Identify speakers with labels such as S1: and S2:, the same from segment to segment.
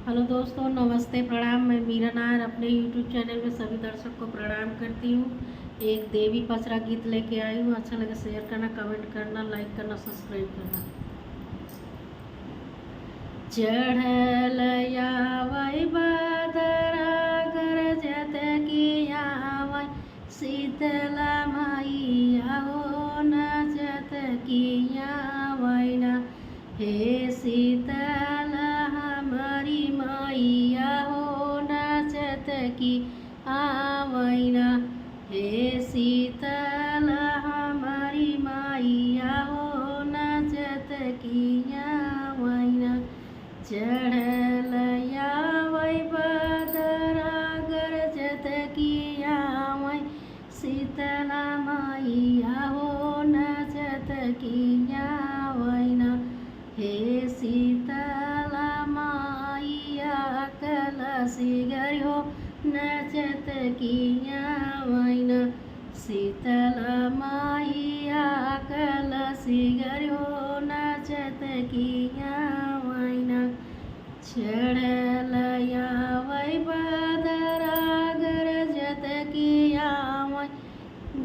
S1: Hello दोस्तों, नमस्ते, प्रणाम। मैं मीरा नायर अपने यूट्यूब चैनल में सभी दर्शक को प्रणाम करती हूँ। एक देवी पचरा गीत लेके आई हूँ। अच्छा लगे शेयर करना, कमेंट करना, लाइक करना, सब्सक्राइब करना। चढ़ल आवै बदरा गरजत की आवै शीतला मैया हो नचत की आवै ना। हे शीतला हमारी मैया हो नचत की आवै ना। हे शीतला हमारी मैया हो नचत की आवै ना। चढ़ल आवै बदरा गरजत की आवै शीतला मैया हो नचत की आवै ना। हे शीतला मैया कलसी गरी हो नचत की आवै ना। शीतला मैया कलसी गरी हो नचत की आवै ना। चढ़ल आवै बदरा गरजत की आवै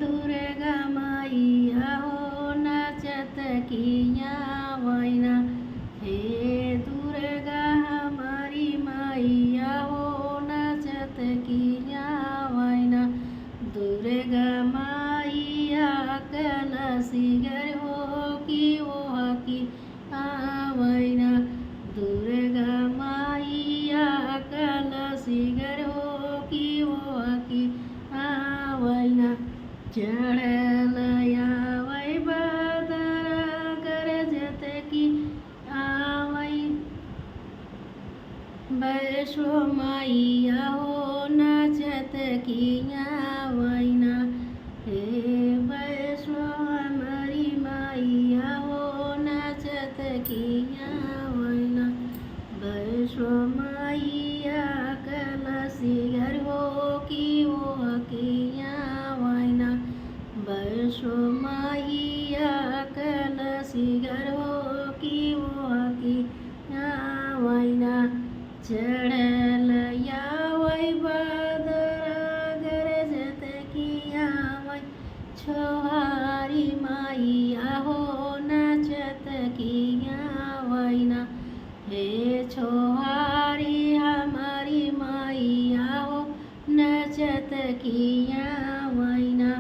S1: दुर्गा मैया हो नचत की आवै ना। हे दुर्गा हमारी मैया हो नचत की आवै ना। दुर्गा मैया कलसी गर हो की ओह की आवै ना। दुर्गा मैया कलसी गर हो की ओह की आवै ना। चढ़ल आवै बदरा गरजत की आवै वैष्णो मैया हो नचत की आवै ना। हे वैष्णो हमारी मैया हो नचत की आवै ना। वैष्णो मैया कलसी गर हो की ओह की आवै ना। वैष्णो मैया कलसी गर हो की ओह की आवै ना। चढ़ल आवै बदरा गरजत की आवै छोहारी मैया हो नचत की आवै ना। हे छोहारी हमारी मैया हो नचत की आवै ना।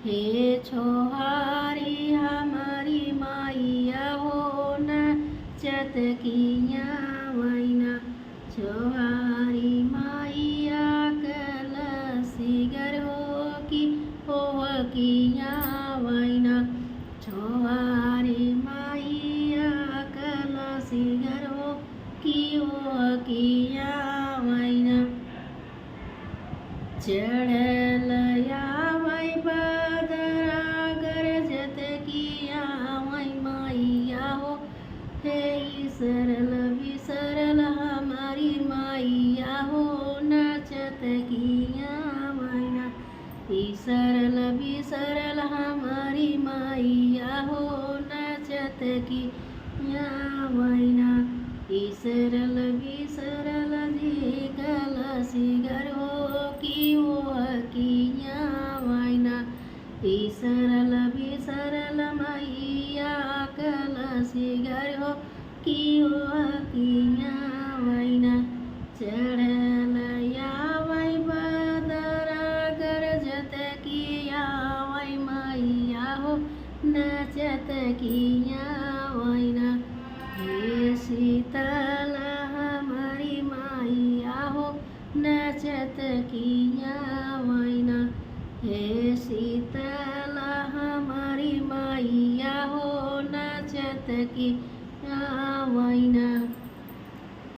S1: हे छोहारी हमारी मैया हो नचत की आवै ना। छोहारी मैया कलसी गर हो की ओह की आवै ना। छोहारी मैया कलसी गर हो की ओह की आवै ना। चढ़ल आवै बदरा गरजत की आवै मैया हो। हे सरल बिसरल हमारी मैया हो नचत की आवै ना। सरल बिसरल हमारी मैया हो नचत की आवै ना। सरल बिसरल जी कलसी गर हो की ओह की आवै ना। सरल बिसरल मैया कलसी गर हो की ओह की आवै ना। चढ़ल आवै बदरा गरजत की आवै मैया हो नचत की आवै ना। हे शीतला हमारी मैया हो नचत की आवै ना। हे शीतला हमारी मैया हो नचत की आवै ना।